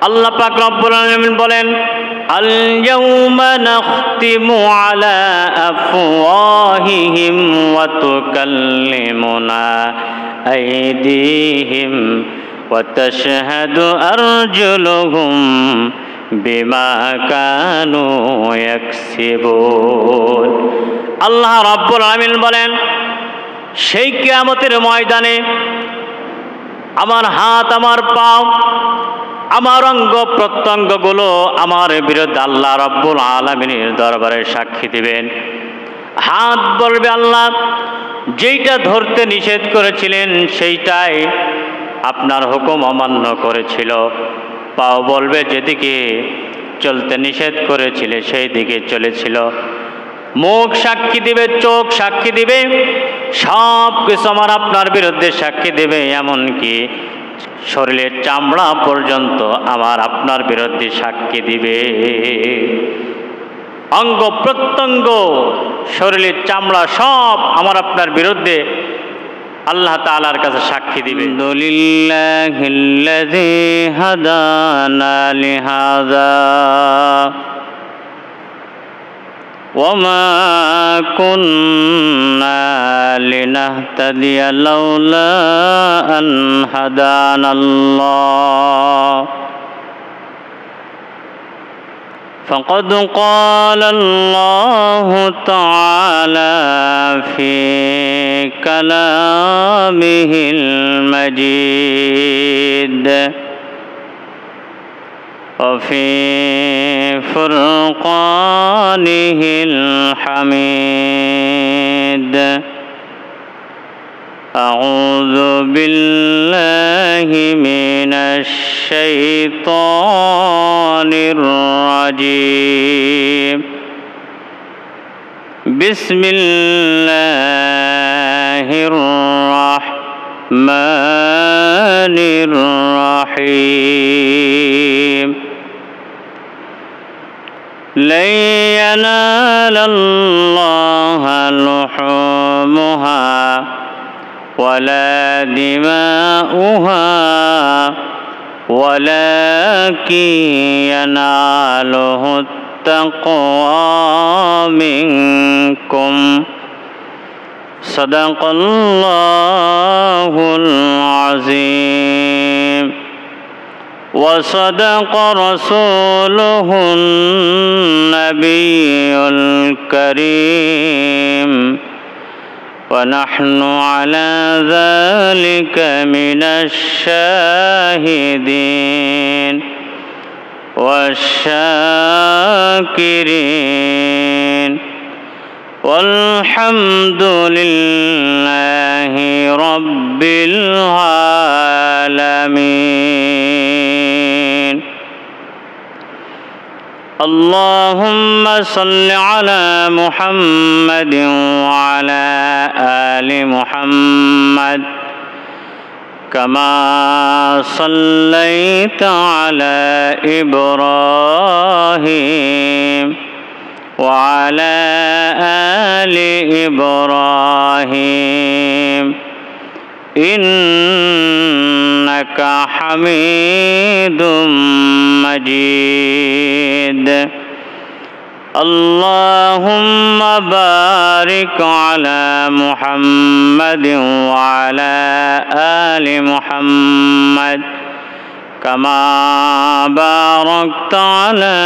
আল্লাহ পাক রব্বুল আলামিন বলেন, আল ইয়াউমা নাখতিমু আলা আফওয়াহিহিম ওয়া তুকাল্লিমুনা আইদিহিম ওয়া তাশহাদু আরজুলুহুম বিমা কানু ইয়াকসিবুন। আল্লাহ রাব্বুল আলামিন বলেন, সেই কিয়ামতের ময়দানে আমার হাত, আমার পা, আমার অঙ্গ প্রত্যঙ্গগুলো আমার বিরুদ্ধে আল্লাহ রাব্বুল আলামিনের দরবারে সাক্ষী দিবেন। হাত বলবে, আল্লাহ যেইটা ধরতে নিষেধ করেছিলেন সেইটাই আপনার হুকুম অমান্য করেছিল। পাও বলবে, যেদিকে চলতে নিষেধ করেছিলে সেই দিকে চলেছিল। মুখ সাক্ষী দিবে, চোখ সাক্ষী দিবে, সব কিছু আমার আপনার বিরুদ্ধে সাক্ষী দেবে। এমনকি শরীরের চামড়া পর্যন্ত আমার আপনার বিরুদ্ধে সাক্ষী দিবে। অঙ্গ প্রত্যঙ্গ, শরীরের চামড়া সব আমার আপনার বিরুদ্ধে আল্লাহ তাআলার কাছে সাক্ষী দিবে। আলহামদুলিল্লাহিল্লাযী হাদানা লিহাযা ওয়া মা কুন্না লিনাহতাদিয়া লাউলা আন হাদানাল্লাহ فقد قال الله تعالى في كلامه المجيد وفي فرقانه الحميد أعوذ بالله من الشيطان الرجيم بسم الله الرحمن الرحيم لن ينال الله لحومها ولا دماؤها ولكن يناله التقوى منكم صدق الله العظيم وصدق رسوله النبي الكريم ونحن على ذلك من الشاهدين والشاكرين والحمد لله رب العالمين اللهم صل على محمد وعلى آل محمد كما صليت على إبراهيم وعلى آل إبراهيم إنك حميد مجيد اللهم بارك على محمد وعلى آل محمد كما باركت على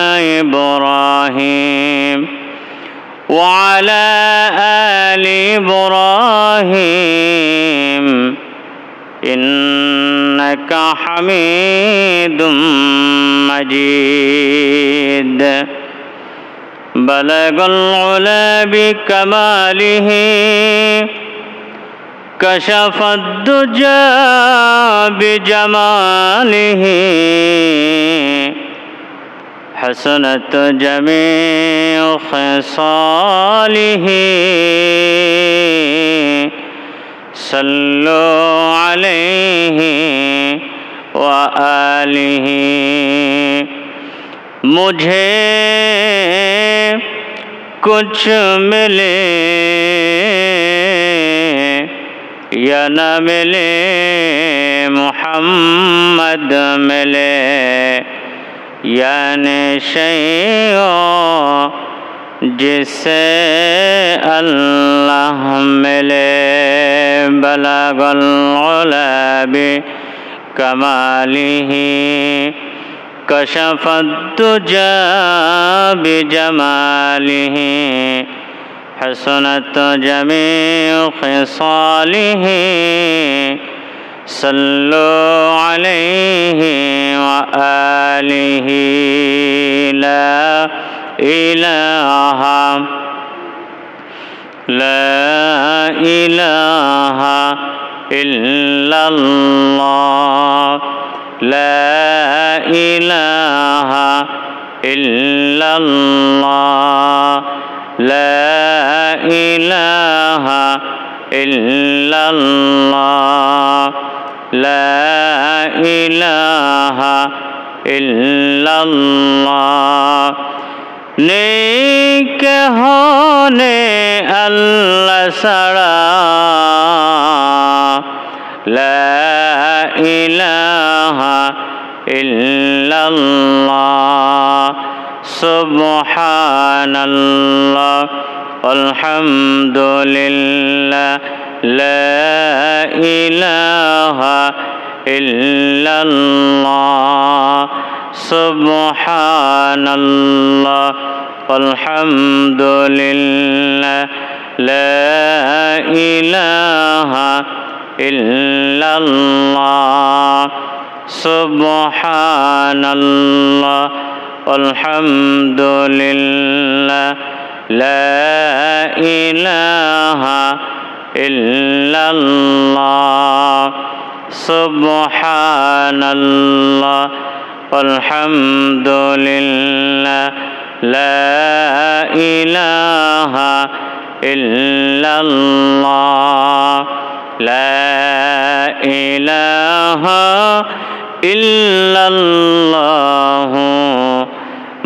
إبراهيم وعلى آل إبراهيم إنك حميد مجيد بلغ العلا بكماله كشف الدجى بجماله حسنت جميع خصاله صلوا عليه وآله मुझे कुछ मिले या न मिले मोहम्मद मिले यानी शैओ जिससे अल्लाह मिले बलगल उला बि कमालिही कशफत दुजा बिजमालिही हसनत जमीउ खिसालिही सल्लु अलैहि व आलिहि ला इलाहा इल्लल्लाह ला इलाहा इल्लल्लाह ला इलाहा इल्लल्लाह ला इलाहा इल्लल्लाह नेक होने अल्लाह सड़ा ला इलाहा इल्लल्लाह सुब्हानल्लाह अल्हम्दुलिल्लाह ला इलाहा इल्लल्लाह सुब्हानल्लाह अल्हम्दुलिल्लाह ला इलाहा इल्लल्लाह सुब्हानल्लाह अल्हम्दुलिल्लाह ला इलाहा इल्लल्लाह सुब्हानल्लाह अल्हम्दुलिल्लाह ला इलाहा इल्लल्लाह ला इलाहा इल्लल्लाह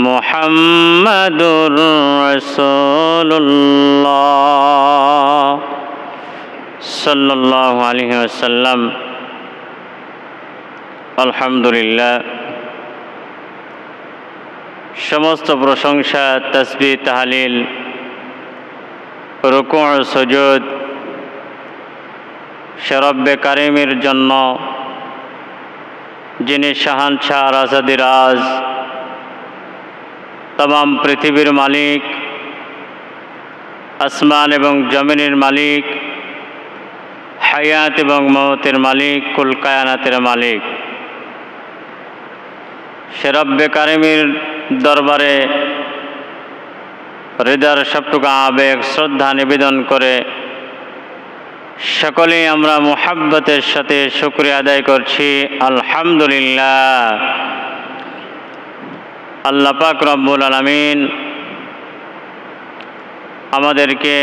मुहम्मदुर रसूलुल्लाह सल्लल्लाहु अलैहि वसल्लम। अल्हम्दुलिल्लाह समस्त प्रशंसा तस्बीह ताहलील रुकू सुजूद সে রব্বে কারিমের জন্য যিনি শাহানশাহ রাজাদিরাজ तमाम পৃথিবীর মালিক আসমান এবং জমিনের মালিক হায়াত এবং মওতের মালিক কুল কায়নাতের মালিক সে রব্বে কারিমের দরবারে হৃদয়ের সবটুকু আবেগ শ্রদ্ধা নিবেদন করে সকলেই আমরা মুহাব্বতের সাথে শুকরিয়া আদায় করছি আলহামদুলিল্লাহ। আল্লাহ পাক রব্বুল আলামিন আমাদেরকে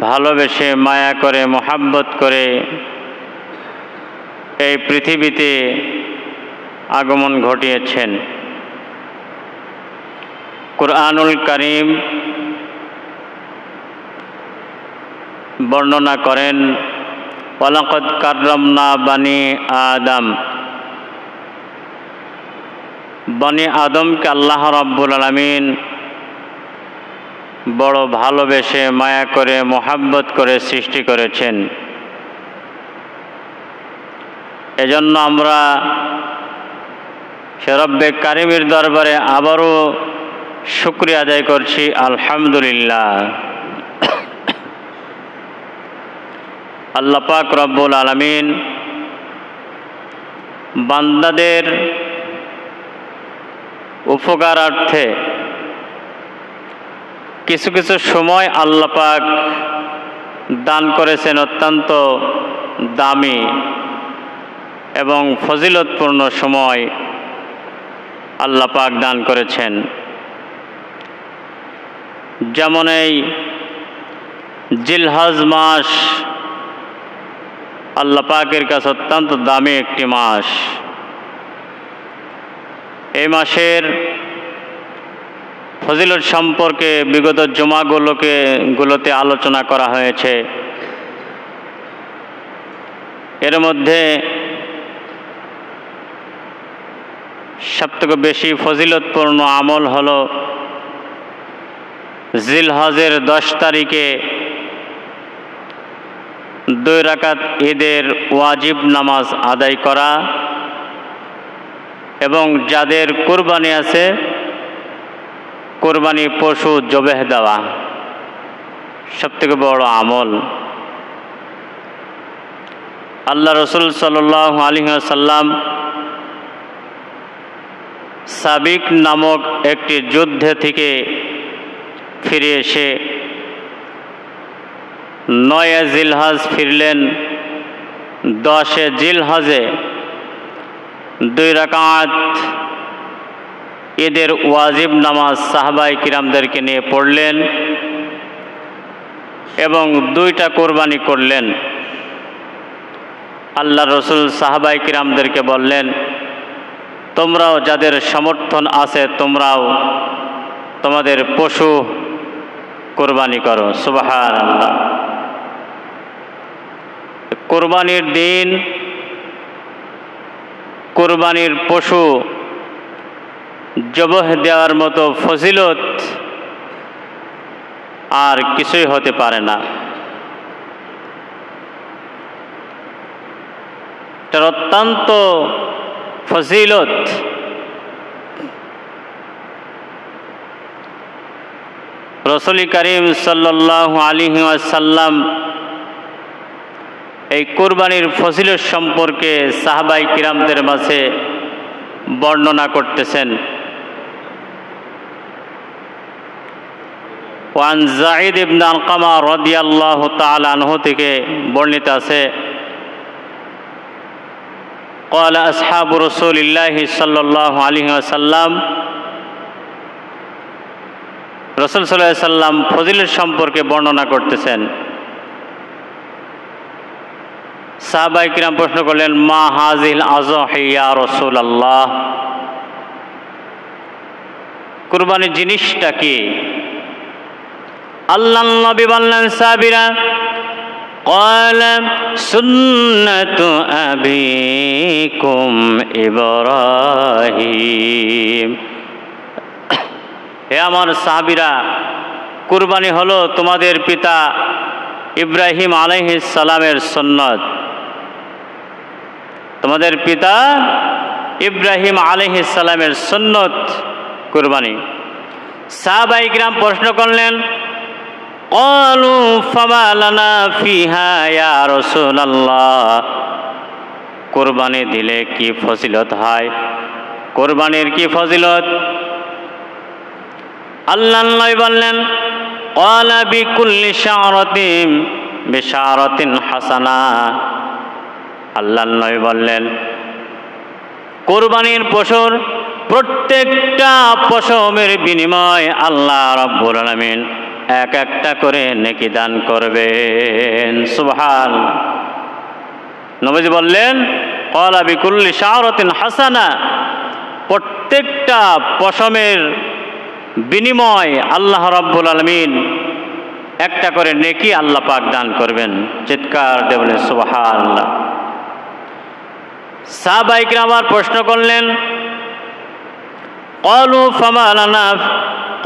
ভালোবেসে মায়া করে মুহাব্বত করে এই পৃথিবীতে আগমন ঘটিয়েছেন। কুরআনুল কারীম বর্ণনা করেন ওয়ালাকাদ কাররামনা বানি আদম, বনি আদমকে আল্লাহ রাব্বুল আলামিন বড় ভালোবেসে মায়া করে মোহাব্বত করে সৃষ্টি করেছেন। এজন্য আমরা সে রব্বে কারিমের দরবারে আবারও শুকরিয়া আদায় করছি আলহামদুলিল্লাহ। আল্লাহ পাক রব্বুল আলামিন বান্দাদের উপকারার্থে কিছু কিছু সময় আল্লাহ পাক দান করেছেন, অত্যন্ত দামি এবং ফজিলতপূর্ণ সময় আল্লাহ পাক দান করেছেন। যেমন এই জিলহজ মাস আল্লাহ পাকের কাছে অত্যন্ত দামি একটি মাস। এই মাসের ফজিলত সম্পর্কে বিগত জুমাগুলোতে আলোচনা করা হয়েছে। এর মধ্যে সবথেকে বেশি ফজিলতপূর্ণ আমল হলো জিলহজের 10 তারিখে 2 রাকাত ঈদের ওয়াজিব নামাজ আদায় করা এবং যাদের কুরবানি আছে কুরবানি পশু জবেহ দেওয়া সবথেকে বড় আমল। আল্লাহ রসুল সাল্লাল্লাহু আলাইহি ওয়াসাল্লাম সাবিক নামক একটি যুদ্ধে থেকে ফিরে এসে 9 জিলহজ ফিরলেন। 10 জিলহজে 2 রাকাত ঈদের ওয়াজিব নামাজ সাহাবায়ে কিরামদেরকে নিয়ে পড়লেন এবং 2টা কোরবানি করলেন। আল্লাহ রসুল সাহাবায়ে কিরামদেরকে বললেন, তোমরাও যাদের সমর্থন আছে তোমরাও তোমাদের পশু কোরবানি করো। সুবহানাল্লাহ। কোরবানির দিন কোরবানির পশু জবহ দেওয়ার মতো ফজিলত আর কিছুই হতে পারে না। এটার অত্যন্ত ফজিলত। রাসূল করিম সাল্লাল্লাহু আলাইহি ওয়াসাল্লাম এই কুরবানির ফজিলত সম্পর্কে সাহাবায়ে কিরামদের মাঝে বর্ণনা করতেছেন। ওয়ান যায়েদ ইবনে আরকামা রাদিয়াল্লাহু তাআলা আনহু থেকে বর্ণিত আছে, قال أصحاب رسول الله صلى الله عليه وسلم, রাসূল সাল্লাল্লাহু আলাইহি সাল্লাম ফজিলত সম্পর্কে বর্ণনা করতেছেন। সাহাবায়ে কিরাম প্রশ্ন করলেন, মা হাযিল আযহি ইয়া রাসূলুল্লাহ, কুরবানির জিনিসটা কি? আল্লাহর নবী বললেন, সাবিরা قال سنة أبيكم إبراهيم, হে আমার সাহাবীরা, কুরবানি হলো তোমাদের পিতা ইব্রাহিম আলাইহিস সালামের সুন্নাত। তোমাদের পিতা ইব্রাহিম আলাইহিস সালামের সুন্নাত কুরবানি। সাহাবায়ে কিরাম প্রশ্ন করলেন, ক্বালু ফামা লানা ফিহা ইয়া রাসূলুল্লাহ, কুরবানি দিলে কি ফজিলত হয়? কুরবানির কি ফজিলত? আল্লাহর নবী বললেন, ক্বালা বিকুল্লি শা'রাতিন বিশারাতিন হাসানা। আল্লাহর নবী বললেন, কুরবানির পশুর প্রত্যেকটা পশমের বিনিময় আল্লাহ রাব্বুল আলামিন এক একটা করে নেকি দান করবেন। সুবহানাল্লাহ। নবীজি বললেন, ক্বালা বিকুল্লি শা'রাতিন হাসানা, প্রত্যেকটা পশমের বিনিময় আল্লাহ রাব্বুল আলামিন একটা করে নেকি আল্লাহ পাক দান করবেন। চিৎকার দিয়ে বলেন সুবহানাল্লাহ। সাহাবায়ে কিরাম আবার প্রশ্ন করলেন, ক্বালু ফামা লানা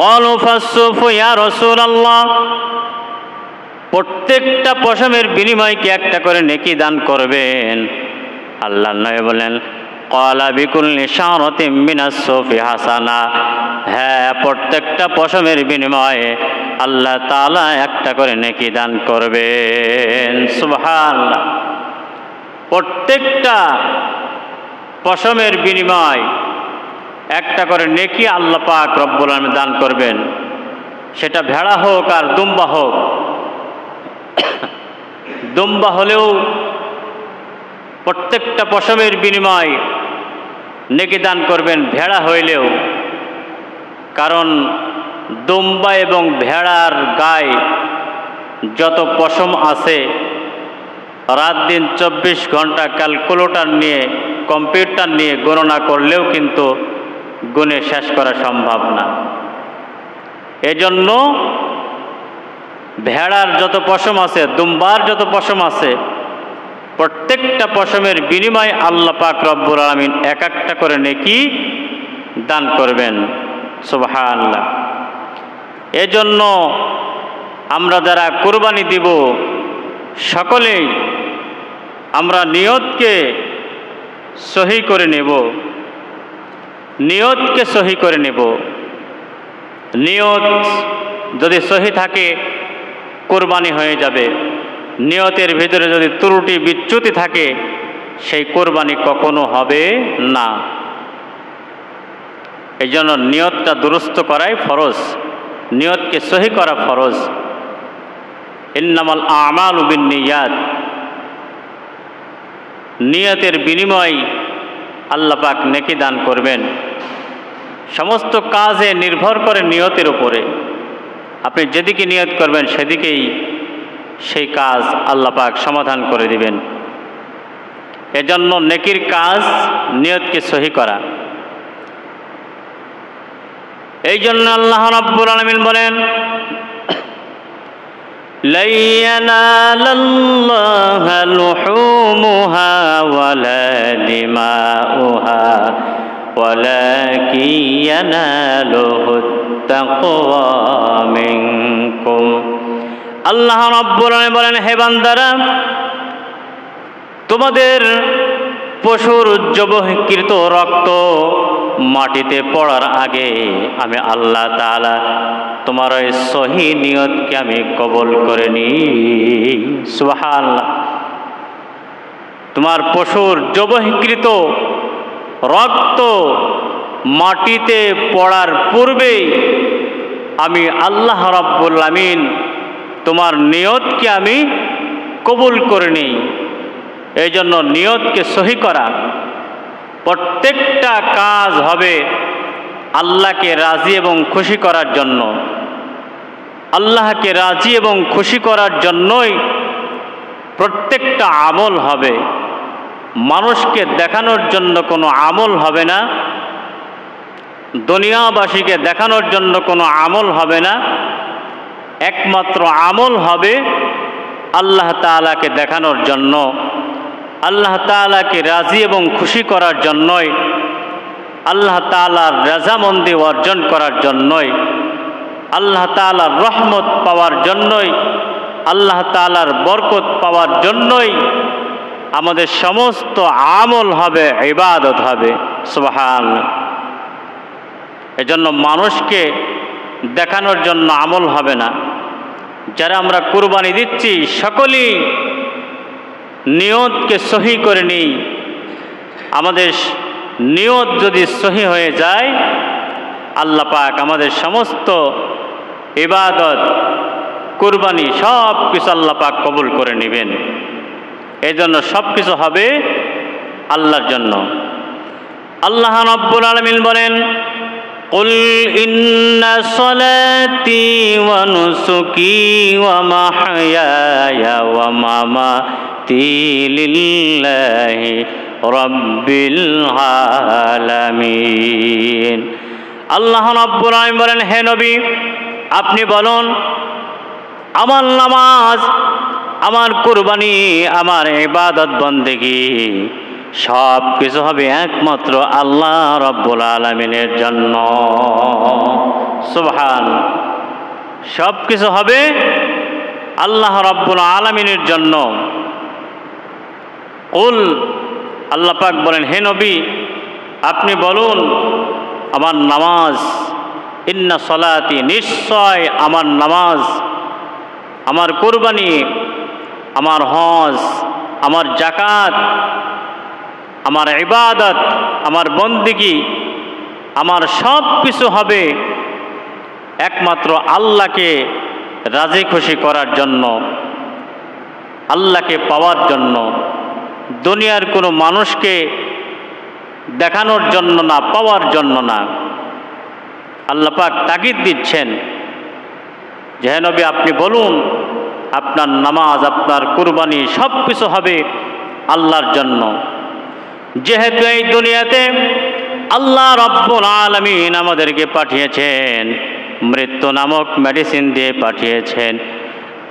ক্বালু ফাসসুফু ইয়া রাসূলুল্লাহ, প্রত্যেকটা পশমের বিনিময় কি একটা করে নেকি দান করবেন? আল্লাহর নবী বলেন, ক্বালা বিকুল্লি শা'রাতিন মিনাস সুফি হাসানা, হ্যাঁ, প্রত্যেকটা পশমের বিনিময়ে আল্লাহ তাআলা একটা করে নেকি দান করবেন। সুবহানাল্লাহ। প্রত্যেকটা পশমের বিনিময় একটা করে নেকি আল্লাহ পাক রব্বুল আলামিন দান করবেন। সেটা ভেড়া হোক আর দুম্বা হোক। দুম্বা হলেও প্রত্যেকটা পশমের বিনিময় নেকি দান করবেন, ভেড়া হইলেও। কারণ দুম্বা এবং ভেড়ার গায়ে যত পশম আছে, রাত দিন 24 ঘন্টা ক্যালকুলেটর নিয়ে কম্পিউটার নিয়ে গণনা করলেও কিন্তু গুণে শেষ করা সম্ভব না। এজন্য ভেড়ার যত পশম আছে, দুম্বার যত পশম আছে, প্রত্যেকটা পশমের বিনিময়ে আল্লাহ পাক রব্বুল আলামিন এক একটা করে নেকি দান করবেন। সুবহানাল্লাহ। এজন্য আমরা যারা কুরবানি দিব সকলেই আমরা নিয়তকে সহি করে নেব, নিয়তকে সহি করে নেব। নিয়ত যদি সহি থাকে কুরবানি হয়ে যাবে। নিয়তের ভিতরে যদি ত্রুটি বিচ্যুতি থাকে সেই কুরবানি কখনো হবে না। এই জন্য নিয়তটা দুরুস্ত করাই ফরজ, নিয়তকে সহি করা ফরজ। ইন্নামাল আমালু বিন্নিয়াত, নিয়তের বিনিময় আল্লাহ পাক নেকি দান করবেন। সমস্ত কাজে নির্ভর করে নিয়তের উপরে। আপনি যেদিকে নিয়ত করবেন সেদিকেই সেই কাজ আল্লাহ পাক সমাধান করে দিবেন। এজন্য নেকির কাজ নিয়তকে সহি করা। এই জন্য আল্লাহ রাব্বুল আলামিন বলেন, লা ইয়ানালাল্লাহা লুহুমুহা ওয়ালা দিমাউহা ওয়ালাকিন ইয়ানালুহুত তাকওয়া মিনকুম। আল্লাহ রাব্বুল আলামিন বলেন, হে বান্দারা, তোমাদের পশুর জবহকৃত রক্ত মাটিতে পড়ার আগে আমি আল্লাহ তাআলা তোমার ওই সহি নিয়তকে আমি কবুল করে নিই। সুবহানাল্লাহ। তোমার পশুর জবহকৃত রক্ত মাটিতে পড়ার পূর্বেই আমি আল্লাহ রাব্বুল আমিন তোমার নিয়তকে আমি কবুল করে নিই। এই জন্য নিয়তকে সহি করা। প্রত্যেকটা কাজ হবে আল্লাহকে রাজি এবং খুশি করার জন্য। আল্লাহকে রাজি এবং খুশি করার জন্যই প্রত্যেকটা আমল হবে। মানুষকে দেখানোর জন্য কোনো আমল হবে না, দুনিয়াবাসীকে দেখানোর জন্য কোনো আমল হবে না। একমাত্র আমল হবে আল্লাহ তাআলাকে দেখানোর জন্য, আল্লাহ তাআলাকে রাজি এবং খুশি করার জন্যই, আল্লাহ তাআলার রাজামন্দি অর্জন করার জন্যই, আল্লাহ তাআলার রহমত পাওয়ার জন্যই, আল্লাহ তাআলার বরকত পাওয়ার জন্যই আমাদের সমস্ত আমল হবে, ইবাদত হবে। সুবহানাল্লাহ। এজন্য মানুষকে দেখানোর জন্য আমল হবে না। যারা আমরা কুরবানি দিচ্ছি সকলেই নিয়তকে সহি করে নিই। আমাদের নিয়ত যদি সহি হয়ে যায় আল্লাহ পাক আমাদের সমস্ত ইবাদত কুরবানি সব কিছু আল্লাহ পাক কবুল করে নেবেন। এই জন্য সব কিছু হবে আল্লাহর জন্য। আল্লাহ রাব্বুল আলামিন বলেন, قل إن صلاتي ونسكي ومحياي ومماتي لله رب العالمين। আল্লাহ রাব্বুল আলামিন বলেন, হে নবী আপনি বলুন, আমার নামাজ, আমার কুরবানি, আমার ইবাদত বন্দেগী সব কিছু হবে একমাত্র আল্লাহ রাব্বুল আলামিনের জন্য। সুবহান। সব কিছু হবে আল্লাহ রাব্বুল আলামিনের জন্য। কুল, আল্লাহ পাক বলেন, হে নবী আপনি বলুন, আমার নামাজ, ইন্না সলাতি, নিশ্চয় আমার নামাজ, আমার কুরবানি, আমার হজ, আমার যাকাত, আমার ইবাদত, আমার বন্দেগী, আমার সব কিছু হবে একমাত্র আল্লাহকে রাজি খুশি করার জন্য, আল্লাহকে পাওয়ার জন্য। দুনিয়ার কোনো মানুষকে দেখানোর জন্য না, পাওয়ার জন্য না। আল্লাহ পাক তাগিদ দিচ্ছেন যে হে নবী আপনি বলুন, আপনার নামাজ, আপনার কুরবানি সব কিছু হবে আল্লাহর জন্য। যেহেতু এই দুনিয়াতে আল্লাহ রাব্বুল আলামিন আমাদেরকে পাঠিয়েছেন, মৃত্যু নামক মেডিসিন দিয়ে পাঠিয়েছেন।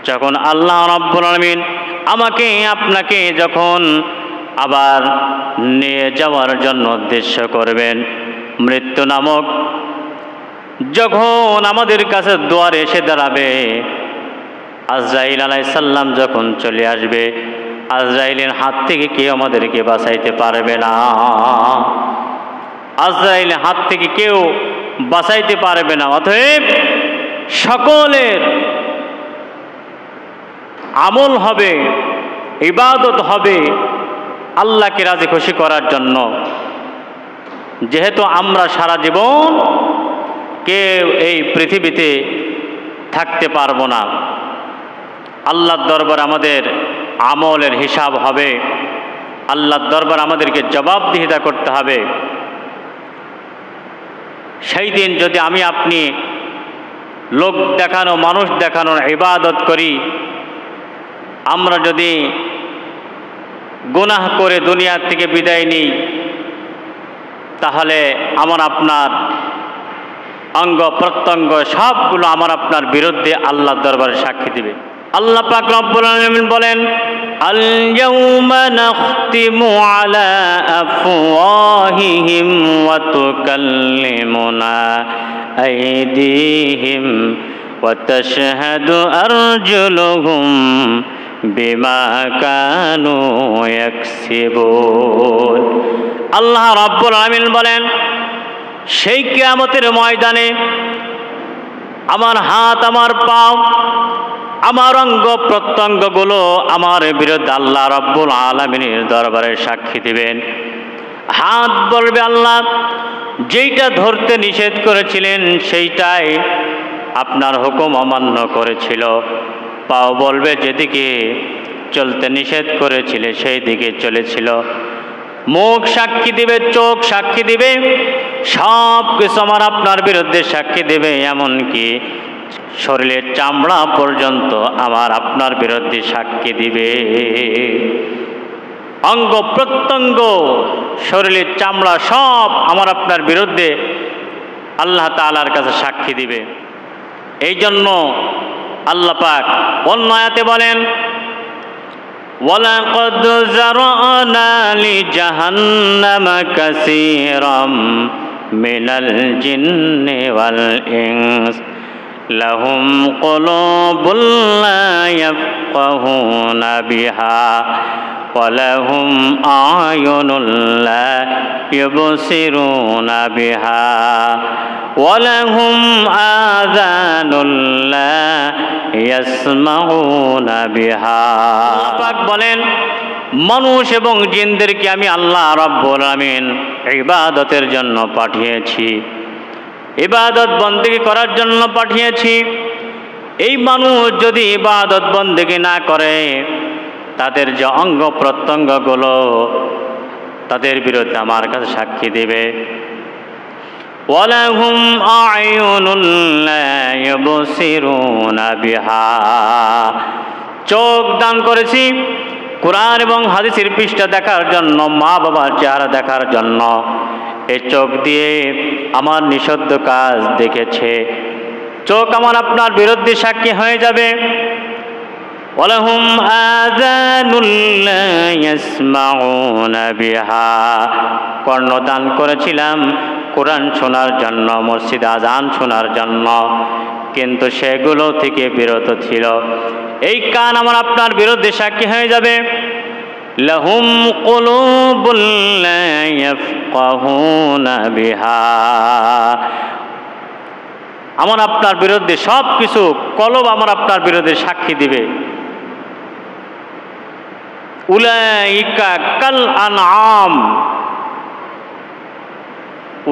যখন আল্লাহ রাব্বুল আলামিন আমাকে আপনাকে যখন আবার নিয়ে যাওয়ার জন্য উদ্দেশ্য করবেন, মৃত্যু নামক যখন আমাদের কাছে দুয়ারে এসে দাঁড়াবে, আজরাইল আলাইহিস সালাম যখন চলে আসবে, আজরাইলের হাত থেকে কেউ আমাদেরকে বাঁচাইতে পারবে না। আজরাইলের হাত থেকে কেউ বাঁচাইতে পারবে না। অতএব সকলের আমল হবে, ইবাদত হবে আল্লাহকে রাজি খুশি করার জন্য। যেহেতু আমরা সারা জীবন কেউ এই পৃথিবীতে থাকতে পারবো না, আল্লাহর দরবার আমাদের আমলের হিসাব হবে, আল্লাহর দরবার আমাদেরকে জবাবদিহিতা করতে হবে। সেই দিন যদি আমি আপনি লোক দেখানো, মানুষ দেখানোর ইবাদত করি, আমরা যদি গুনাহ করে দুনিয়া থেকে বিদায় নিই, তাহলে আমার আপনার অঙ্গ প্রত্যঙ্গ সবগুলো আমার আপনার বিরুদ্ধে আল্লাহর দরবারে সাক্ষী দিবে। আল্লাহ পাক রব্বুল আলামিন বলেন, আল ইয়াউমা নাখতিমু আলা আফওয়াহিহিম ওয়া তুকাল্লিমুনা আইদিহিম ওয়া তাশহাদু আরজুলুহুম বিমা কানু ইয়াকসিবুন। আল্লাহ রাব্বুল আলামিন বলেন, সেই কিয়ামতের ময়দানে আমার হাত, আমার পা, আমার অঙ্গ প্রত্যঙ্গগুলো আমার বিরুদ্ধে আল্লাহ রাব্বুল আলামিনের দরবারে সাক্ষী দিবেন। হাত বলবে, আল্লাহ যেইটা ধরতে নিষেধ করেছিলেন সেইটাই আপনার হুকুম অমান্য করেছিল। পাও বলবে, যেদিকে চলতে নিষেধ করেছিলে সেই দিকে চলেছিল। মুখ সাক্ষী দিবে, চোখ সাক্ষী দিবে, সব কিছু আমার আপনার বিরুদ্ধে সাক্ষী দেবে। এমনকি শরীরের চামড়া পর্যন্ত আমার আপনার বিরুদ্ধে সাক্ষী দিবে। অঙ্গ প্রত্যঙ্গ, শরীরের চামড়া সব আমার আপনার বিরুদ্ধে আল্লাহ তাআলার কাছে সাক্ষী দিবে। এই জন্য আল্লাহ পাক অন্য আয়াতে বলেন, ওয়ালাকাদ যারানা লিজাহান্নামা কাসীরাম মিনাল জিন্নি ওয়াল ইনস লাহুম কুলুবুন লা ইয়াফকাহুনা বিহা ওয়া লাহুম আ'য়ুনুন লা ইউবসিরুনা বিহা ওয়া লাহুম আযানুন লা ইয়াসমাউনা বিহা। আল্লাহ পাক বলেন, মানুষ এবং জিনদেরকে আমি আল্লাহ রাব্বুল আমিন ইবাদতের জন্য পাঠিয়েছি, ইবাদত বন্দেগী করার জন্য পাঠিয়েছি। এই মানুষ যদি ইবাদত বন্দেগী না করে, তাদের যে অঙ্গ প্রত্যঙ্গগুলো তাদের বিরুদ্ধে আমার কাছে সাক্ষী দেবে। ওয়ালাহুম আ'য়ুনুন লা ইউবসিরুনা বিহা। চোখ দান করেছি কোরআন এবং হাদিসের পৃষ্ঠা দেখার জন্য, মা বাবার চেহারা দেখার জন্য। এই চোখ দিয়ে আমার নিষিদ্ধ কাজ দেখেছে, চোখ আমার আপনার বিরুদ্ধে সাক্ষী হয়ে যাবে। ওয়ালাহুম আযানুন লা ইয়াসমাউনা বিহা। কর্ণ দান করেছিলাম কোরআন শোনার জন্য, মসজিদে আযান শোনার জন্য, কিন্তু সেগুলো থেকে বিরত ছিল। এই কান আমার আপনার বিরুদ্ধে সাক্ষী হয়ে যাবে। লাহুম কুলুবুন লা ইয়াফকাহুনা বিহা। আমার আপনার বিরুদ্ধে সব কিছু কলব আমার আপনার বিরুদ্ধে সাক্ষী দিবে। উলাইকা কাল আনআম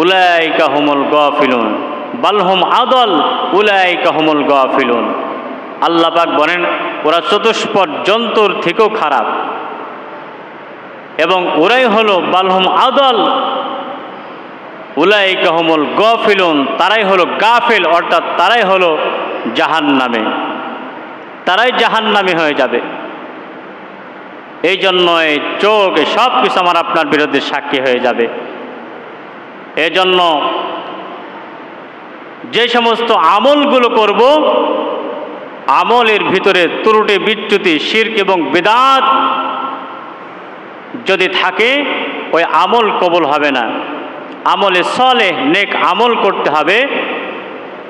উলাইকা হুমুল গাফিলুন বাল হুম আদল উলাইকা হুমুল গাফিলুন। আল্লাহ পাক বলেন, ওরা চতুষ্পদ জন্তুর থেকেও খারাপ, এবং ওরাই হলো বালহুম আদল উলাইকা হুমুল গাফিলুন, তারাই হলো গাফিল, অর্থাৎ তারাই হলো জাহান্নামে, তারাই জাহান্নামী হয়ে যাবে। এই জন্য এই চোখ সব কিছু আমার আপনার বিরুদ্ধে সাক্ষী হয়ে যাবে। এই জন্য যে সমস্ত আমলগুলো করব, আমলের ভিতরে ত্রুটি বিচ্যুতি শিরক এবং বিদআত যদি থাকে, ওই আমল কবুল হবে না। আমলে সলেহ নেক আমল করতে হবে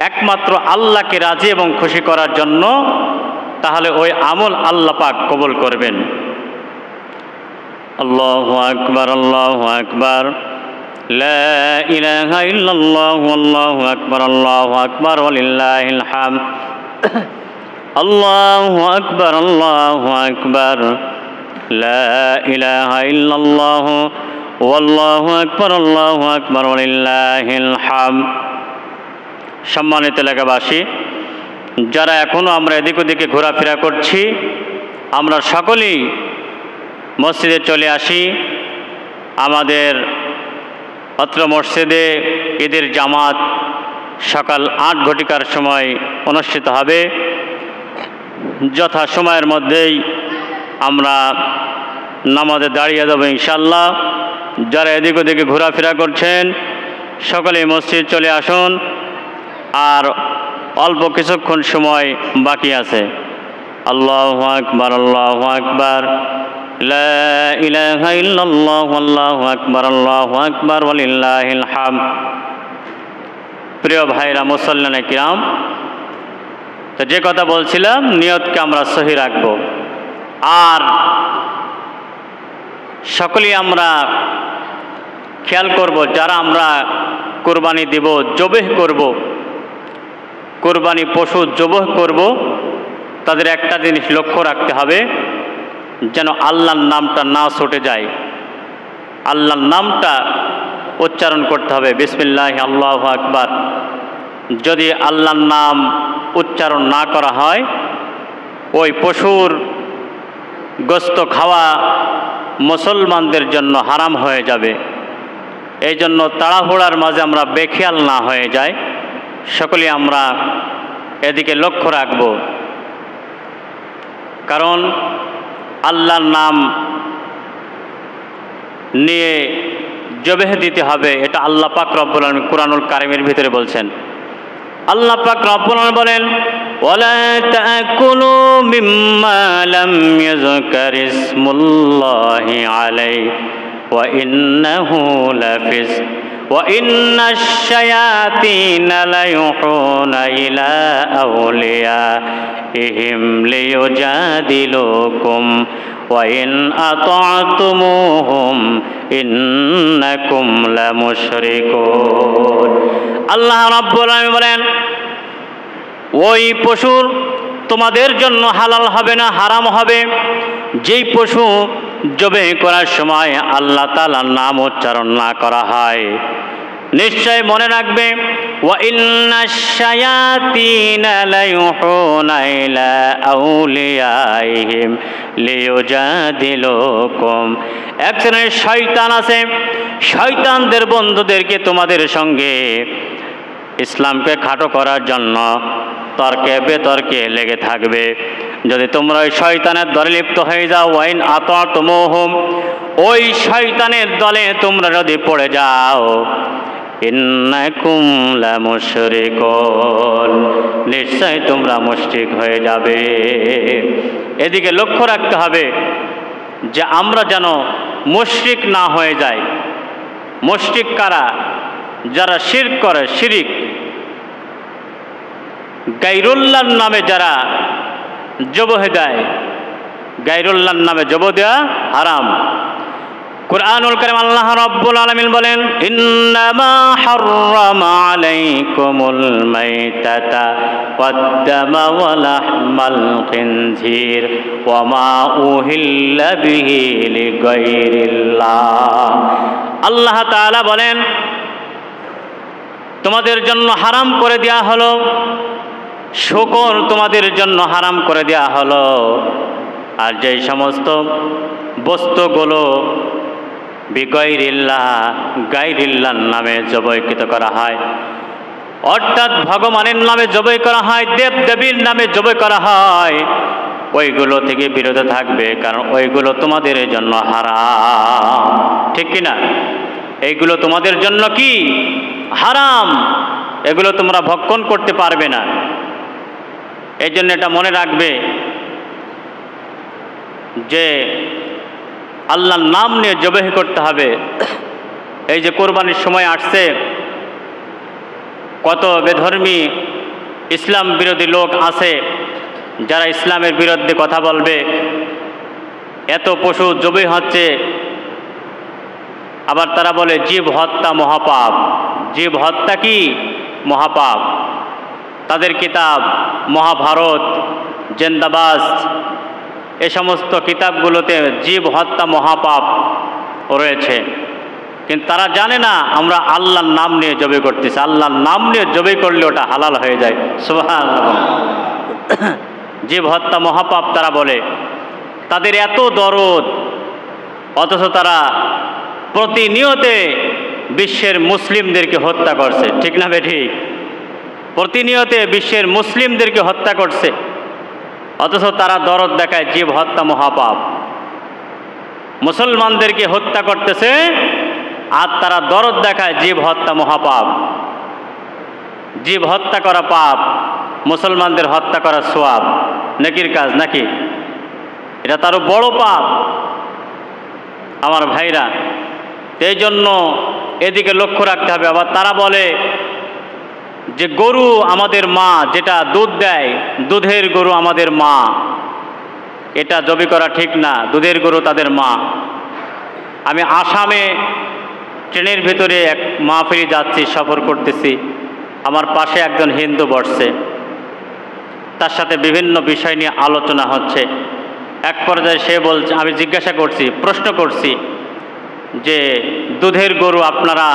একমাত্র আল্লাহকে রাজি এবং খুশি করার জন্য, তাহলে ওই আমল আল্লাহ পাক কবুল করবেন। আল্লাহু আকবার, আল্লাহু আকবার, লা ইলাহা ইল্লাল্লাহু, আল্লাহু আকবার, আল্লাহু আকবার, ওয়ালিল্লাহিল হামদ। আল্লাহু আকবার, আল্লাহু আকবার, লা ইলাহা ইল্লাল্লাহু, আল্লাহু আকবার, আল্লাহু আকবার, ওয়ালিল্লাহিল হামদ। সম্মানিত এলাকাবাসী, যারা এখনও আমরা এদিক ওদিকে ঘোরাফেরা করছি, আমরা সকলেই মসজিদে চলে আসি। আমাদের অত্র মসজিদে ঈদের জামাত সকাল 8 ঘটিকার সময় অনুষ্ঠিত হবে। যথা সময়ের মধ্যেই আমরা নামাজে দাঁড়িয়ে যাব ইনশাল্লাহ। যারা এদিক ওদিকে ঘোরাফেরা করছেন সকলেই মসজিদ চলে আসুন, আর অল্প কিছুক্ষণ সময় বাকি আছে। আল্লাহু আকবার, আল্লাহু আকবার, লা ইলাহা ইল্লাল্লাহু, আল্লাহু আকবার, আল্লাহু আকবার, ওয়ালিল্লাহিল হামদ। প্রিয় ভাইরা মুসল্লিনে কিরাম, তো যে কথা বলছিলাম, নিয়তকে আমরা সহি রাখব। আর সকলেই আমরা খেয়াল করব, যারা আমরা কোরবানি দেব, জবেহ করব, কোরবানি পশু জবহ করব, তাদের একটা জিনিস লক্ষ্য রাখতে হবে, যেন আল্লাহর নামটা না ছুটে যায়। আল্লাহর নামটা উচ্চারণ করতে হবে, বিসমিল্লাহ আল্লাহু আকবার। যদি আল্লাহর নাম উচ্চারণ না করা হয়, ওই পশুর গোশত খাওয়া মুসলমানদের জন্য হারাম হয়ে যাবে। এই জন্য তাড়াহুড়ার মাঝে আমরা বেখেয়াল না হয়ে যাই। সকলে আমরা এদিকে লক্ষ্য রাখব, কারণ আল্লাহর নাম নিয়ে জবেহ দিতে হবে। এটা আল্লাহ পাক রব্বুল আলামিন কুরআনুল কারীমের ভিতরে বলছেন। আল্লাহ পাক রব্বুল আলামিন বলেন, ওয়ালা তাকুলু মিম্মা লাম ইউযকার ইসমুল্লাহি আলাইহি ওয়া ইন্নাহু লাফিস ওয়া ইন্নাশ শায়াতিনা লায়ুহুনা ইলা আউলিয়াইহিম লিয়ুজাদিলুকুম ওয়া ইন আতা'তুমুহুম ইন্নাকুম লামুশরিকুন। আল্লাহ রাব্বুল আলামিন বলেন, ওই পশুর তোমাদের জন্য হালাল হবে না, হারাম হবে, যেই পশু জবে করার সময় আল্লাহ তাআলার নাম উচ্চারণ না করা হয়। নিশ্চয় মনে রাখবে, ওয়া ইন্নাশ শায়াতিনা লায়ুহুনা ইলা আউলিয়াইহিম লিয়ুজাদিলুকুম। এক শ্রেণীর শয়তান আছে, শয়তানদের বন্ধুদেরকে তোমাদের সঙ্গে ইসলামকে খাটো করার জন্য তর্কে বেতর্কে লেগে থাকবে। যদি তোমরা ওই শয়তানের দলে লিপ্ত হয়ে যাও, ওয়াইন আতা'তুমুহুম, ওই শয়তানের দলে তোমরা যদি পড়ে যাও, ইন্নাকুম লামুশরিকুন, নিশ্চয় তোমরা মুশরিক হয়ে যাবে। এদিকে লক্ষ্য রাখতে হবে যে আমরা যেন মুশরিক না হয়ে যাই। মুশরিক কারা? যারা শিরক করে, শিরিক, গায়রুল্লাহর নামে যারা জবহ দেয়, গায়রুল্লাহর নামে জবহ দেওয়া হারাম। কুরআনুল কারীম আল্লাহ রাব্বুল আলামিন বলেন, ইন্নামা হাররামা আলাইকুমুল মাইতাতা ওয়াদ-দামা ওয়া লাহমাল খিনজির ওয়া মা উহিল্লা বিহি লিগায়রিল্লাহ। আল্লাহ তাআলা বলেন, তোমাদের জন্য হারাম করে দেয়া হলো, শুকর তোমাদের জন্য হারাম করে দেয়া হলো। আর যেই সমস্ত বস্তুগুলো বিগায়রিল্লাহ, গায়রিল্লাহর নামে জবাইকৃত করা হয়, অর্থাৎ ভগবানের নামে জবাই করা হয়, দেব দেবীর নামে জবাই করা হয়, ওইগুলো থেকে বিরত থাকবে, কারণ ওইগুলো তোমাদের জন্য হারাম। ঠিক কিনা? এইগুলো তোমাদের জন্য কি? হারাম। এগুলো তোমরা ভক্ষণ করতে পারবে না। এই জন্য এটা মনে রাখবে যে আল্লাহর নাম নিয়ে জবাই করতে হবে। এই যে কোরবানির সময় আসছে, কত বেধর্মী ইসলাম বিরোধী লোক আছে যারা ইসলামের বিরুদ্ধে কথা বলবে। এত পশু জবাই হচ্ছে, আবার তারা বলে জীব হত্যা মহাপাপ। জীব হত্যা কি? মহাপাপ। তাদের কিতাব মহাভারত, জিন্দাবাজ, এ সমস্ত কিতাবগুলোতে জীব হত্যা মহাপাপ রয়েছে। কিন্তু তারা জানে না আমরা আল্লাহর নাম নিয়ে জবাই করতেছি। আল্লাহর নাম নিয়ে জবাই করলে ওটা হালাল হয়ে যায়। সুবহানাল্লাহ। জীব হত্যা মহাপাপ তারা বলে। তাদের এত দরদ, অথচ তারা প্রতিনিয়তে বিশ্বের মুসলিমদেরকে হত্যা করছে। ঠিক না বেঠিক? প্রতিনিয়তে বিশ্বের মুসলিমদেরকে হত্যা করছে, অথচ তারা দরদ দেখায় জীব হত্যা মহাপাপ। মুসলমানদেরকে হত্যা করতেছে আর তারা দরদ দেখায় জীব হত্যা মহাপাপ। জীব হত্যা করা পাপ, মুসলমানদের হত্যা করা সওয়াব, নেকির কাজ নাকি? এটা তারও বড় পাপ আমার ভাইরা। এই জন্য এদিকে লক্ষ্য রাখতে হবে। আবার তারা বলে যে গরু আমাদের মা, যেটা দুধ দেয়, দুধের গরু আমাদের মা। এটা জবাই করা ঠিক না। দুধের গরু তাদের মা। আমি আসামে ট্রেনের ভিতরে এক মাহফিলে যাচ্ছি, সফর করতেছি। আমার পাশে একজন হিন্দু বসছে, তার সাথে বিভিন্ন বিষয় নিয়ে আলোচনা হচ্ছে। এক পর্যায়ে সে বলছে, আমি জিজ্ঞাসা করছি, প্রশ্ন করছি যে দুধের গরু আপনারা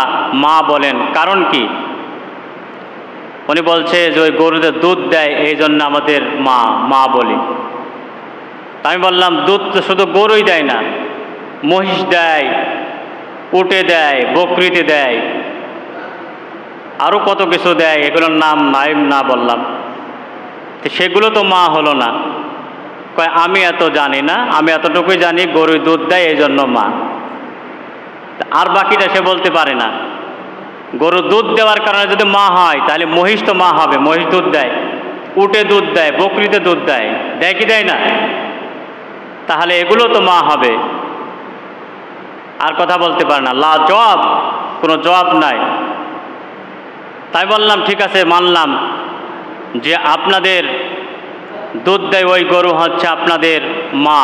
মা বলেন, কারণ কি? উনি বলছে যে ওই গরুদের দুধ দেয়, এই জন্য আমাদের মা মা বলি। আমি বললাম দুধ তো শুধু গরুই দেয় না, মহিষ দেয়, উটে দেয়, বকরিতে দেয়, আরও কত কিছু দেয়, এগুলোর নাম নাই না বললাম। সেগুলো তো মা হলো না। কয় আমি এত জানি না, আমি এতটুকুই জানি গরুর দুধ দেয় এই জন্য মা। আর বাকিটা সে বলতে পারে না। গরু দুধ দেওয়ার কারণে যদি মা হয় তাহলে মহিষ তো মা হবে, মহিষ দুধ দেয়, উটে দুধ দেয়, বকরিতে দুধ দেয়, দেয় কি দেয় না? তাহলে এগুলো তো মা হবে। আর কথা বলতে পারে না, লা জবাব, কোনো জবাব নাই। তাই বললাম ঠিক আছে, মানলাম যে আপনাদের দুধ দেয় ওই গরু হচ্ছে আপনাদের মা।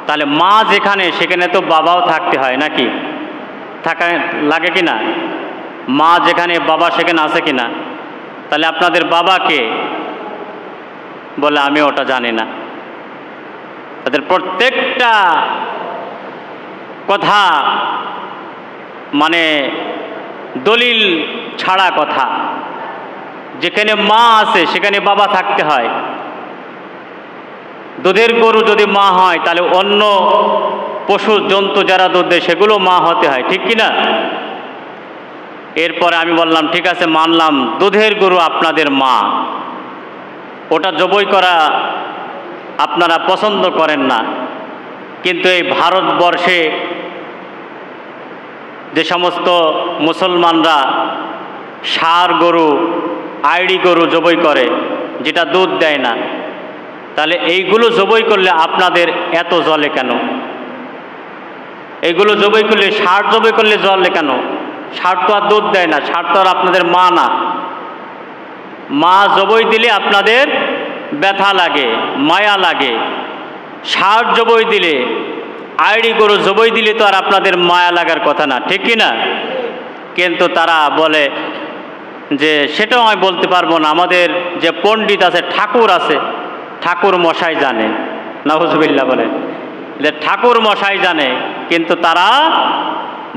তাহলে মা যেখানে, সেখানে তো বাবাও থাকতে হয় নাকি? থাকা লাগে কি না? মা যেখানে, বাবা সেখানে আছে কি না? তাহলে আপনাদের বাবা কে? বলে আমি ওটা জানি না। তাদের প্রত্যেকটা কথা মানে দলিল ছাড়া কথা। যেখানে মা আছে সেখানে বাবা থাকতে হয়। দুধের গরু যদি মা হয় তাহলে অন্য পশু জন্তু যারা দুধ দেয় সেগুলো মা হতে হয়, ঠিক কি না? এরপরে আমি বললাম ঠিক আছে, মানলাম দুধের গরু আপনাদের মা, ওটা জবাই করা আপনারা পছন্দ করেন না। কিন্তু এই ভারতবর্ষে যে সমস্ত মুসলমানরা ষাঁড় গরু, আইড়ি গরু জবাই করে, যেটা দুধ দেয় না, তাহলে এইগুলো জবাই করলে আপনাদের এত জ্বলে কেন? এইগুলো জবাই করলে, ষাঁড় জবাই করলে জ্বলে কেন? ষাঁড় তো আর দুধ দেয় না, ষাঁড় তো আর আপনাদের মা না। মা জবাই দিলে আপনাদের ব্যথা লাগে, মায়া লাগে। ষাঁড় জবাই দিলে, আইড়ি গরু জবাই দিলে তো আর আপনাদের মায়া লাগার কথা না, ঠিক কি না? কিন্তু তারা বলে যে সেটাও আমি বলতে পারবো না, আমাদের যে পণ্ডিত আছে, ঠাকুর আছে, ঠাকুর মশাই জানে। নাউজুবিল্লাহ বলে যে ঠাকুর মশাই জানে, কিন্তু তারা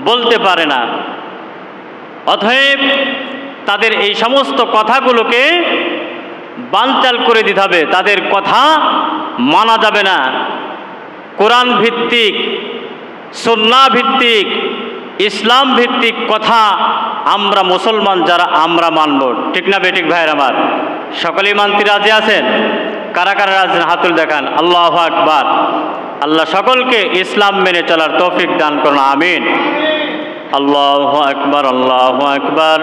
বলতে পারে না। অতএব তাদের এই সমস্ত কথাগুলোকে বানচাল করে দিতে হবে। তাদের কথা মানা যাবে না। কোরআন ভিত্তিক, সুন্নাহ ভিত্তিক, ইসলাম ভিত্তিক কথা আমরা মুসলমান যারা, আমরা মানব, ঠিক না বেঠিক ভাইয়ের আমার? সকলেই মানতে রাজি আছেন? কারা কারা রাজি হাতুল দেখান। আল্লাহু আকবার। আল্লাহ সকলকে ইসলাম মেনে চলার তৌফিক দান করুন, আমিন। আল্লাহু আকবার, আল্লাহু আকবার,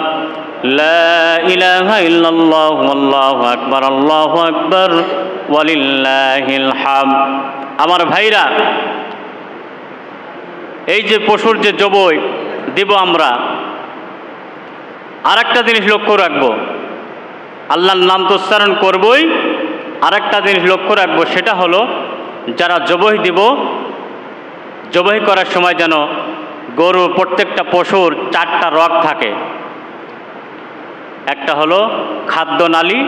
লা ইলাহা ইল্লাল্লাহ, আল্লাহু আকবার, আল্লাহু আকবার, ওয়ালিল্লাহিল হামদ। আমার ভাইরা, এই যে পশুর যে জবাই, দিব আমরা, আর একটা জিনিস লক্ষ্য রাখবো, আল্লাহর নাম তো উচ্চারণ করবই, আর একটা জিনিস লক্ষ্য রাখবো, সেটা হলো যারা জবাই দিব, জবাই করার সময় যেন গরু প্রত্যেকটা পশুর 4টা রগ থাকে। একটা হলো খাদ্যনালী,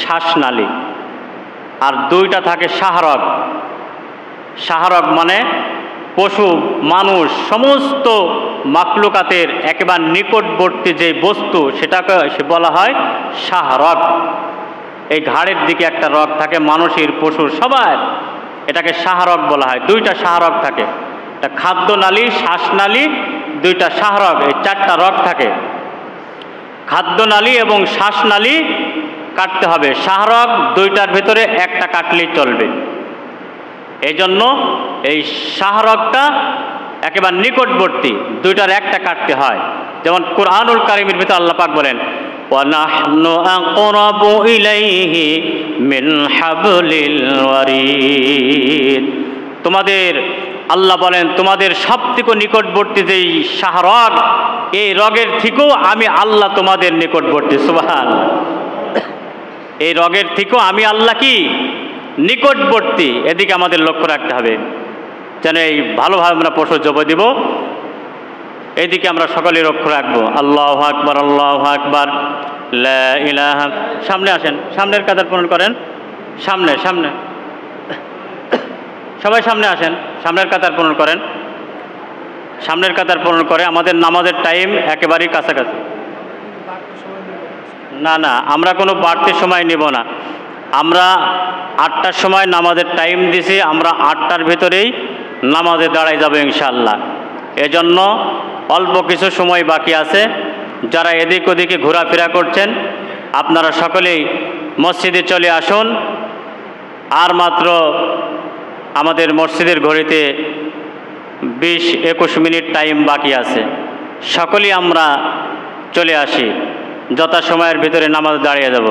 শ্বাসনালী, আর 2টা থাকে শাহরগ। শাহরগ মানে পশু, মানুষ, সমস্ত মাকলুকাতের একেবারে নিকটবর্তী যে বস্তু সেটাকে বলা হয় শাহরগ। এই ঘাড়ের দিকে একটা রগ থাকে মানুষের, পশুর, সবার, এটাকে শাহরগ বলা হয়। 2টা শাহরগ থাকে, একটা খাদ্যনালী, শ্বাসনালী, 2টা শাহরগ, এই 4টা রগ থাকে। খাদ্যনালী এবং শ্বাসনালী কাটতে হবে, শাহরগ 2টার ভিতরে একটা কাটলেই চলবে। এই জন্য এই শাহরগটা একেবারে নিকটবর্তী, 2টার একটা কাটতে হয়। যেমন কুরআনুল কারীমের ভিতরে আল্লাহ পাক বলেন, ওয়ানাহনু আকরাবু ইলাইহি মিন হাবলিল ওয়ারিদ। তোমাদের, আল্লাহ বলেন, তোমাদের সবথেকে নিকটবর্তী যেই শাহরগ, এই রগের থেকেও আমি আল্লাহ তোমাদের নিকটবর্তী। সুবহানাল্লাহ। এই রগের থেকেও আমি আল্লাহ কি নিকটবর্তী। এদিকে আমাদের লক্ষ্য রাখতে হবে যেন এই ভালোভাবে আমরা পশু জবাই দিব, এইদিকে আমরা সকলে লক্ষ্য রাখবো। আল্লাহু আকবার, আল্লাহু আকবার, লা ইলাহা। সামনে আসেন, সামনের কাতার পূরণ করেন, সামনে সামনে সবাই সামনে আসেন, সামনের কাতার পূরণ করেন, সামনের কাতার পূরণ করে। আমাদের নামাজের টাইম একেবারেই কাছাকাছি। না না, আমরা কোনো বাড়তি সময় নেব না। আমরা 8টার সময় নামাজের টাইম দিছি, আমরা 8টার ভিতরেই নামাজে দাঁড়াই যাব ইনশাআল্লাহ। এজন্য অল্প কিছু সময় বাকি আছে। যারা এদিক ওদিকে ঘোরাফেরা করছেন, আপনারা সকলেই মসজিদে চলে আসুন। আর মাত্র আমাদের মসজিদের ঘড়িতে 20-21 মিনিট টাইম বাকি আছে। সকলেই আমরা চলে আসি, যথাসময়ের ভিতরে নামাজ দাঁড়িয়ে যাব।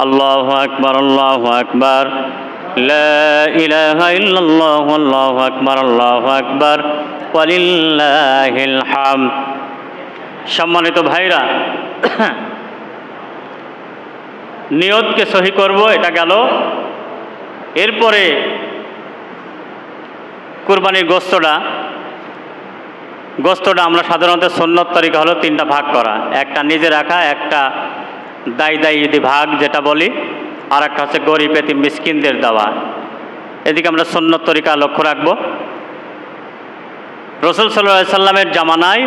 আল্লাহু আকবার, আল্লাহু আকবার, লা ইলাহা ইল্লাল্লাহ, আল্লাহু আকবার, আল্লাহু আকবার, ওয়ালিল্লাহিল হামদ। সম্মানিত ভাইরা, নিয়তকে সহি করব, এটা গেল। এরপরে কুরবানির গোস্তটা আমরা সাধারণত সুন্নত তরিকা হলো 3টা ভাগ করা। একটা নিজে রাখা, একটা দায় ঈদি ভাগ যেটা বলি, আর একটা হচ্ছে গরিব এতিম মিসকিনদের দেওয়া। এদিকে আমরা সুন্নত তরিকা লক্ষ্য রাখবো। রাসূল সাল্লাল্লাহু আলাইহি সাল্লামের জামানায়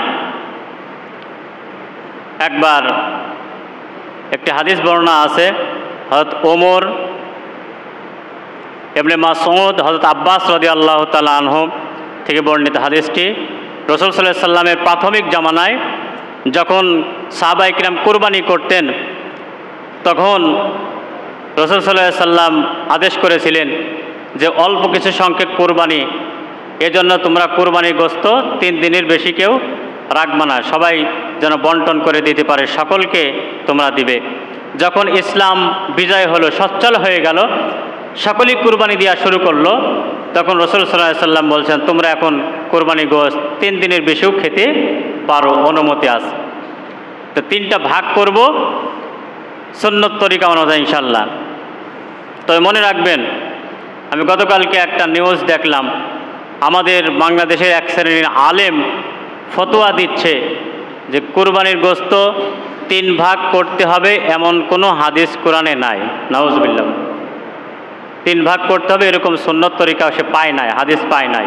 একবার একটি হাদিস বর্ণনা আছে, হযরত ওমর, ইবনে মাসউদ, হযরত আব্বাস রাদিয়াল্লাহু তাআলা আনহু থেকে বর্ণিত হাদিসটি। রাসূল সাল্লাল্লাহু আলাইহি সাল্লামের প্রাথমিক জামানায় যখন সাহাবায়ে কিরাম কুরবানি করতেন, তখন রাসূল সাল্লাল্লাহু আলাইহি সাল্লাম আদেশ করেছিলেন যে অল্প কিছু সংখ্যক কুরবানি, এজন্য তোমরা কুরবানির গোশত 3 দিনের বেশি কেউ রাখবে না, সবাই যেন বন্টন করে দিতে পারে, সকলকে তোমরা দিবে। যখন ইসলাম বিজয় হলো, সচ্ছল হয়ে গেল, সকলেই কুরবানি দেওয়া শুরু করলো, তখন রাসূল সাল্লাল্লাহু আলাইহি সাল্লাম বলছেন, তোমরা এখন কুরবানি গোশত 3 দিনের বেশিও খেতে পারো, অনুমতি আছে। তো 3টা ভাগ করব সুন্নত তরিকা অনুযায়ী ইনশাআল্লাহ। তো মনে রাখবেন, আমি গতকালকে একটা নিউজ দেখলাম, আমাদের বাংলাদেশের এক শ্রেণীর আলেম ফতোয়া দিচ্ছে যে কুরবানির গোশত 3 ভাগ করতে হবে, এমন কোনো হাদিস কোরআনে নাই। নাউজুবিল্লাহ। 3 ভাগ করতে হবে এরকম সুন্নত তরিকা সে পায় নাই, হাদিস পায় নাই।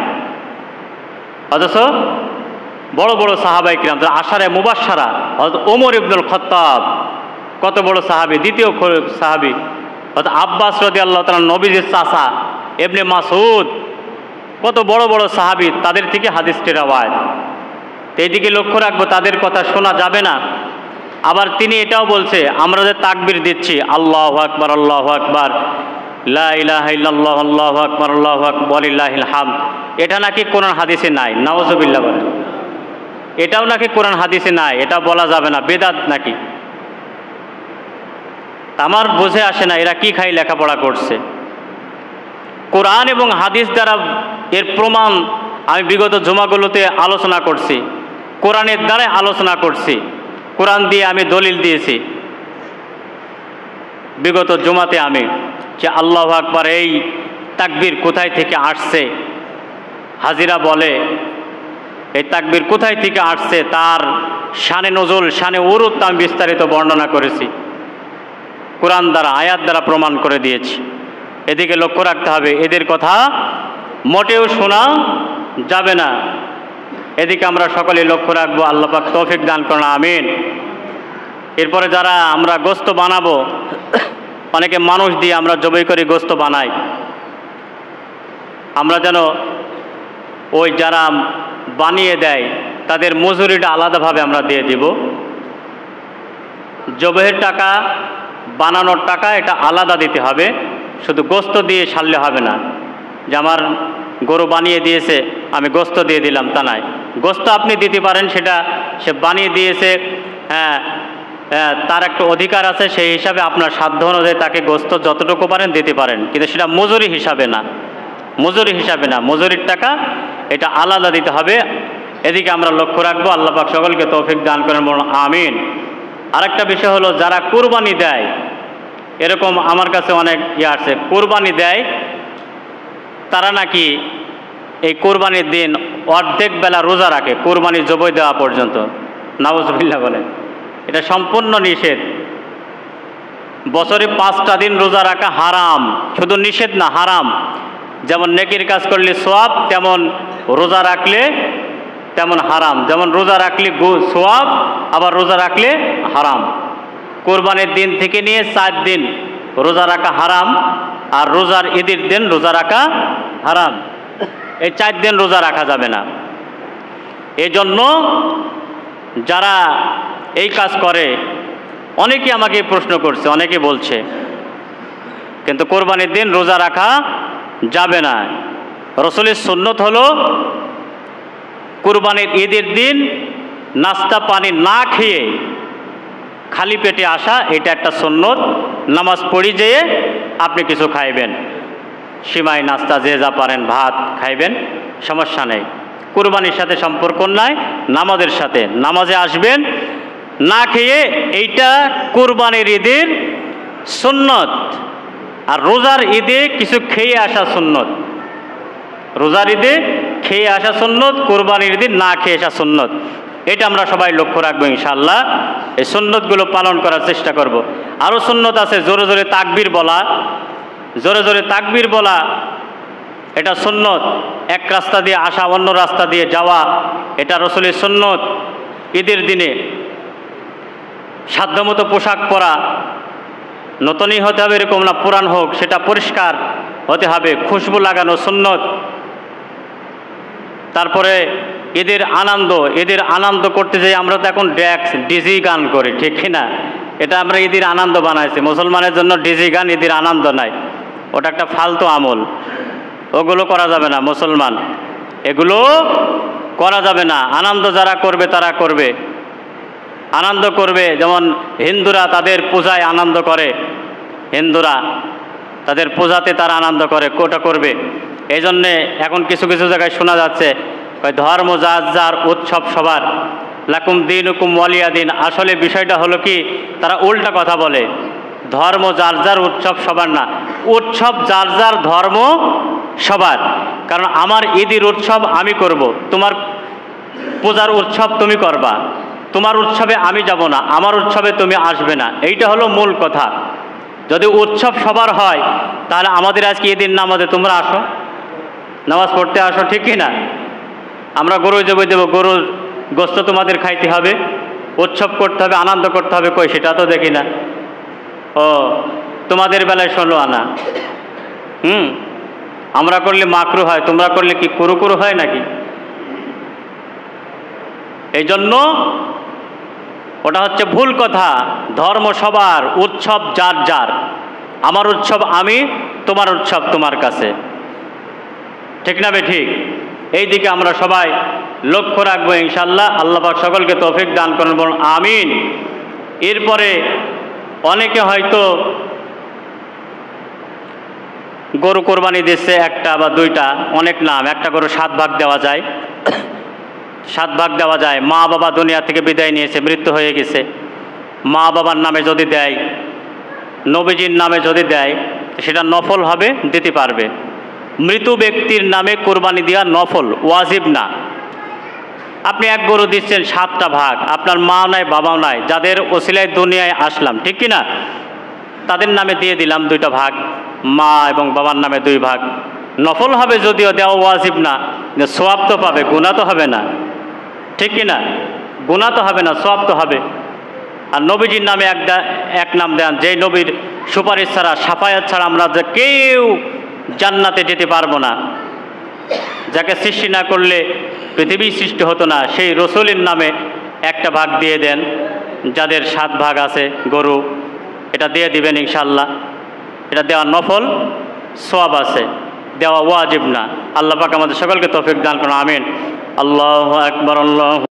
অথচ বড় বড় সাহাবায়ে কিরাম, যারা আশারে মুবাশশারা, হযরত ওমর ইবনুল খাত্তাব, কত বড় সাহাবী, দ্বিতীয় সাহাবী, হযরত আব্বাস রাদিয়াল্লাহু তাআলা নবীজির চাচা, ইবনে মাসউদ, কত বড় বড় সাহাবী, তাদের থেকে হাদিসটি রওয়ায়াত। তো এইদিকে লক্ষ্য রাখবো, তাদের কথা শোনা যাবে না। আবার তিনি এটাও বলছে, আমরা যে তাকবীর দিচ্ছি, আল্লাহু আকবার, আল্লাহু আকবার, লা ইলাহা ইল্লাল্লাহ, আল্লাহু আকবার, আল্লাহু আকবার, ওয়ালিল্লাহিল হামদ, এটা নাকি কোরআন হাদিসে নাই। নাউজুবিল্লাহ বলেন, এটাও নাকি কোরআন হাদিসে নাই, এটা বলা যাবে না, বেদাত নাকি। আমার বুঝে আসে না এরা কি খাই লেখাপড়া করছে। কোরআন এবং হাদিস দ্বারা এর প্রমাণ আমি বিগত জুমাগুলোতে আলোচনা করছি। কোরআনের দ্বারাই আলোচনা করছি, কোরআন দিয়ে আমি দলিল দিয়েছি বিগত জুমাতে আমি, যে আল্লাহু আকবার এই তাকবীর কোথায় থেকে আসছে। হাজিরা বলে এই তাকবীর কোথায় থেকে আসছে, তার শানে নজুল, শানে উরুত আমি বিস্তারিত বর্ণনা করেছি, কোরআন দ্বারা, আয়াত দ্বারা প্রমাণ করে দিয়েছি। এদিকে লক্ষ্য রাখতে হবে, এদের কথা মোটেও শোনা যাবে না। এদিকে আমরা সকলে লক্ষ্য রাখবো। আল্লাহ পাক তৌফিক দান করুন, আমিন। এরপরে যারা আমরা গোস্ত বানাবো, অনেকে মানুষ দিয়ে আমরা জবাই করে গোস্ত বানাই, আমরা যেন ওই যারা বানিয়ে দেয় তাদের মজুরিটা আলাদাভাবে আমরা দিয়ে দিব। জবাইয়ের টাকা, বানানোর টাকা এটা আলাদা দিতে হবে, শুধু গোস্ত দিয়ে সারলে হবে না, যে আমার গরু বানিয়ে দিয়েছে আমি গোস্ত দিয়ে দিলাম, তা নয়। গোস্ত আপনি দিতে পারেন, সেটা সে বানিয়ে দিয়েছে, হ্যাঁ তার একটা অধিকার আছে, সেই হিসাবে আপনার সাধ্য অনুযায়ী তাকে গোস্ত যতটুকু পারেন দিতে পারেন, কিন্তু সেটা মজুরি হিসাবে না, মজুরি হিসাবে না, মজুরির টাকা এটা আলাদা দিতে হবে। এদিকে আমরা লক্ষ্য রাখবো। আল্লাহ পাক সকলকে তৌফিক দান করেন, বলুন আমিন। আরেকটা বিষয় হলো, যারা কুরবানি দেয়, এরকম আমার কাছে অনেক আছে, কুরবানি দেয় তারা নাকি এই কুরবানির দিন অর্ধেক বেলা রোজা রাখে, কুরবানি জবাই দেওয়া পর্যন্ত। নাউজুবিল্লাহ বলেন, এটা সম্পূর্ণ নিষেধ। বছরে 5টা দিন রোজা রাখা হারাম, শুধু নিষেধ না, হারাম। যেমন নেকির কাজ করলে সওয়াব, তেমন রোজা রাখলে তেমন হারাম। যেমন রোজা রাখলে সওয়াব, আবার রোজা রাখলে হারাম। কোরবানির দিন থেকে নিয়ে 4 দিন রোজা রাখা হারাম, আর রোজার ঈদের দিন রোজা রাখা হারাম। এই 4 দিন রোজা রাখা যাবে না। এজন্য যারা এই কাজ করে, অনেকে আমাকে প্রশ্ন করছে, অনেকে বলছে কিন্তু কোরবানির দিন রোজা রাখা যাবে না। রাসূলের সুন্নত হলো কুরবানির ঈদের দিন নাস্তা পানি না খেয়ে খালি পেটে আসা, এটা একটা সুন্নত। নামাজ পড়ি যেয়ে আপনি কিছু খাইবেন, সিমাই নাস্তা যে যা পারেন, ভাত খাইবেন, সমস্যা নেই। কুরবানির সাথে সম্পর্ক নাই, নামাজের সাথে। নামাজে আসবেন না খেয়ে, এইটা কুরবানির ঈদের সুন্নত। আর রোজার ঈদে কিছু খেয়ে আসা সুন্নত। রোজার ঈদে খেয়ে আসা সুন্নত, কুরবানির ঈদে না খেয়ে আসা সুন্নত। এটা আমরা সবাই লক্ষ্য রাখবো ইনশাআল্লাহ। এই সুন্নতগুলো পালন করার চেষ্টা করব। আরও সুন্নত আছে, জোরে জোরে তাকবীর বলা, জোরে জোরে তাকবীর বলা, এটা সুন্নত। এক রাস্তা দিয়ে আসা, অন্য রাস্তা দিয়ে যাওয়া, এটা রাসূলের সুন্নত। ঈদের দিনে সাধ্যমতো পোশাক পরা, নতুনই হতে হবে এরকম না, পুরান হোক, সেটা পরিষ্কার হতে হবে। খুশবু লাগানো সুন্নত। তারপরে ঈদের আনন্দ করতে যাই আমরা তো এখন ড্যাক্স, ডিজি গান করি, ঠিক কিনা? এটা আমরা ঈদের আনন্দ বানাইছি। মুসলমানের জন্য ডিজি গান ঈদের আনন্দ নাই, ওটা একটা ফালতু আমল, ওগুলো করা যাবে না। মুসলমান এগুলো করা যাবে না। আনন্দ যারা করবে তারা করবে, আনন্দ করবে। যেমন হিন্দুরা তাদের পূজায় আনন্দ করে, হিন্দুরা তাদের পূজাতে তারা আনন্দ করে, ওটা করবে। এই জন্যে এখন কিছু কিছু জায়গায় শোনা যাচ্ছে ধর্ম যার যার, উৎসব সবার, লাকুম দিনুকুম ওয়ালিয়া দিন। আসলে বিষয়টা হলো কি, তারা উল্টা কথা বলে। ধর্ম যার যার, উৎসব সবার না। উৎসব যার যার, ধর্ম সবার। কারণ আমার ঈদের উৎসব আমি করব, তোমার পূজার উৎসব তুমি করবা। তোমার উৎসবে আমি যাব না, আমার উৎসবে তুমি আসবে না, এইটা হলো মূল কথা। যদি উৎসব সবার হয়, তাহলে আমাদের আজকে ঈদের নামাজে তোমরা আসো, নামাজ পড়তে আসো, ঠিক কি না? আমরা গরু জবাই দেবো, গরুর গোস্ত তোমাদের খাইতে হবে, উৎসব করতে হবে, আনন্দ করতে হবে, কই সেটা তো দেখি না। ও তোমাদের বেলায় 16 আনা, আমরা করলে মাকরু হয়, তোমরা করলে কি কুরুকুরু হয় নাকি? এই জন্য ওটা হচ্ছে ভুল কথা। ধর্ম সবার, উৎসব যার যার। আমার উৎসব আমি, তোমার উৎসব তোমার কাছে, ঠিক না? ঠিক। এই দিকে আমরা সবাই লক্ষ্য রাখবো ইনশাআল্লাহ। আল্লাহ পাক সকলকে তৌফিক দান করুন, বলুন আমিন। এরপরে অনেকে হয়তো গরু কোরবানি দিচ্ছে একটা বা দুইটা, অনেক নাম, একটা গরু 7 ভাগ দেওয়া যায়। 7 ভাগ দেওয়া যায়। মা বাবা দুনিয়া থেকে বিদায় নিয়েছে, মৃত্যু হয়ে গেছে, মা বাবার নামে যদি দেয়, নবীজির নামে যদি দেয়, সেটা নফল হবে, দিতে পারবে। মৃত ব্যক্তির নামে কোরবানি দেওয়া নফল, ওয়াজিব না। আপনি এক গরু দিচ্ছেন 7টা ভাগ, আপনার মা নাই বাবাও নাই, যাদের ওসিলায় দুনিয়ায় আসলাম, ঠিক কি না, তাদের নামে দিয়ে দিলাম 2টা ভাগ, মা এবং বাবার নামে 2 ভাগ। নফল হবে যদিও, দেওয়া ওয়াজিব না, সোয়াব তো পাবে, গুনাহ তো হবে না, ঠিক কি না, গুনাহ তো হবে না, সোয়াব তো হবে। আর নবীজির নামে এক নাম দেন, যেই নবীর সুপারিশ ছাড়া, সাফায়াত ছাড়া আমরা যে কেউ জান্নাতে যেতে পারবো না, যাকে সৃষ্টি না করলে পৃথিবী সৃষ্টি হতো না, সেই রসুলের নামে 1টা ভাগ দিয়ে দেন। যাদের 7 ভাগ আছে গরু, এটা দিয়ে দিবেন ইনশাআল্লাহ। এটা দেওয়া নফল, সওয়াব আছে, দেওয়া ওয়াজিব না। আল্লাহ পাক আমাদের সকলকে তৌফিক দান করুন, আমিন। আল্লাহু আকবার। আল্লাহু